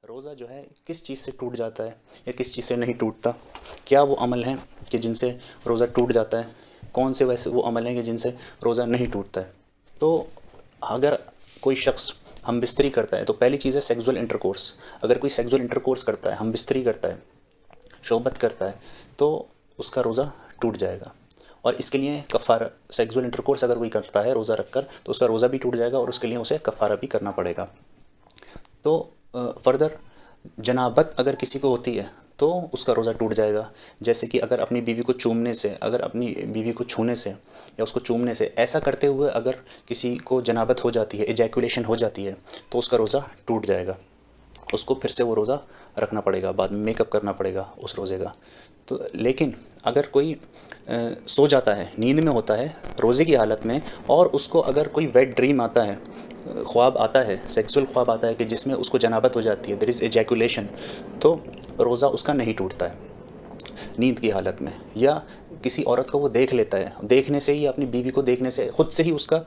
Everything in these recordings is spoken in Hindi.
रोज़ा जो है किस चीज़ से टूट जाता है या किस चीज़ से नहीं टूटता? क्या वो अमल हैं कि जिनसे रोज़ा टूट जाता है? कौन से वैसे वो अमल हैं कि जिनसे रोज़ा नहीं टूटता है? तो अगर कोई शख्स हम बिस्तरी करता है तो पहली चीज़ है सेक्सुअल इंटरकोर्स। अगर कोई सेक्सुअल इंटरकोर्स करता है, हम बिस्तरी करता है, शोबत करता है, तो उसका रोज़ा टूट जाएगा। और इसके लिए कफ़ारा, सेक्सुअल इंटरकोर्स अगर कोई करता है रोज़ा रखकर तो उसका रोज़ा भी टूट जाएगा और उसके लिए उसे कफ़ारा भी करना पड़ेगा। तो फ़र्दर जनाबत अगर किसी को होती है तो उसका रोज़ा टूट जाएगा। जैसे कि अगर अपनी बीवी को चूमने से, अगर अपनी बीवी को छूने से या उसको चूमने से, ऐसा करते हुए अगर किसी को जनाबत हो जाती है, एजैकुलेशन हो जाती है, तो उसका रोज़ा टूट जाएगा। उसको फिर से वो रोज़ा रखना पड़ेगा, बाद में मेकअप करना पड़ेगा उस रोज़े का। तो लेकिन अगर कोई सो जाता है, नींद में होता है रोज़े की हालत में, और उसको अगर कोई वेट ड्रीम आता है, ख्वाब आता है, सेक्सुअल ख्वाब आता है कि जिसमें उसको जनाबत हो जाती है, देयर इज़ एजैकुलेशन, तो रोज़ा उसका नहीं टूटता है नींद की हालत में। या किसी औरत को वो देख लेता है, देखने से ही, अपनी बीवी को देखने से खुद से ही उसका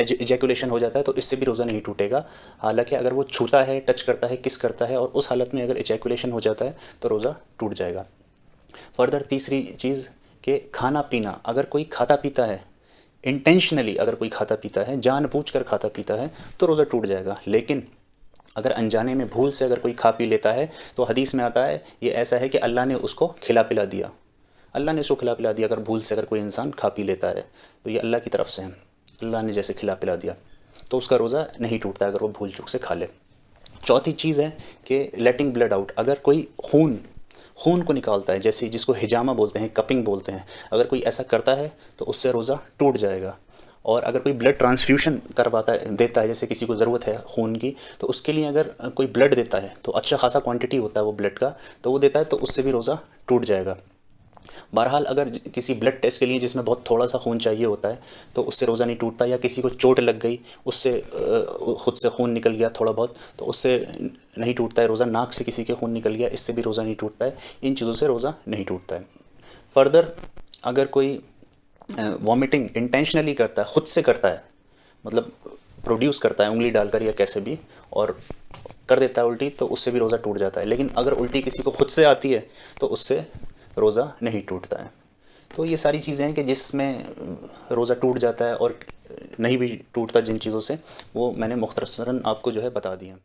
एजैकुलेशन हो जाता है, तो इससे भी रोज़ा नहीं टूटेगा। हालांकि अगर वो छूता है, टच करता है, किस करता है और उस हालत में अगर एजैकुलेशन हो जाता है तो रोज़ा टूट जाएगा। फर्दर तीसरी चीज़ कि खाना पीना, अगर कोई खाता पीता है इंटेंशनली, अगर कोई खाता पीता है, जानबूझकर खाता पीता है, तो रोज़ा टूट जाएगा। लेकिन अगर अनजाने में भूल से अगर कोई खा पी लेता है तो हदीस में आता है ये ऐसा है कि अल्लाह ने उसको खिला पिला दिया, अल्लाह ने उसको खिला पिला दिया। अगर भूल से अगर कोई इंसान खा पी लेता है तो ये अल्लाह की तरफ से है, अल्लाह ने जैसे खिला पिला दिया, तो उसका रोज़ा नहीं टूटता अगर वो भूल चूक से खा ले। चौथी चीज़ है कि लेटिंग ब्लड आउट, अगर कोई खून खून को निकालता है, जैसे जिसको हिजामा बोलते हैं, कपिंग बोलते हैं, अगर कोई ऐसा करता है तो उससे रोज़ा टूट जाएगा। और अगर कोई ब्लड ट्रांसफ्यूशन करवाता है, देता है, जैसे किसी को ज़रूरत है खून की, तो उसके लिए अगर कोई ब्लड देता है तो अच्छा खासा क्वांटिटी होता है वो ब्लड का, तो वो देता है, तो उससे भी रोज़ा टूट जाएगा। बहरहाल अगर किसी ब्लड टेस्ट के लिए जिसमें बहुत थोड़ा सा खून चाहिए होता है तो उससे रोज़ा नहीं टूटता। या किसी को चोट लग गई, उससे ख़ुद से खून निकल गया थोड़ा बहुत, तो उससे नहीं टूटता है रोज़ा। नाक से किसी के खून निकल गया, इससे भी रोज़ा नहीं टूटता है। इन चीज़ों से रोज़ा नहीं टूटता है। फ़र्दर अगर कोई वॉमिटिंग इंटेंशनली करता है, ख़ुद से करता है, मतलब प्रोड्यूस करता है उंगली डालकर या कैसे भी, और कर देता है उल्टी, तो उससे भी रोज़ा टूट जाता है। लेकिन अगर उल्टी किसी को खुद से आती है तो उससे रोज़ा नहीं टूटता है। तो ये सारी चीज़ें हैं कि जिसमें रोज़ा टूट जाता है और नहीं भी टूटता जिन चीज़ों से, वो मैंने मुख्तसरन आपको जो है बता दिया।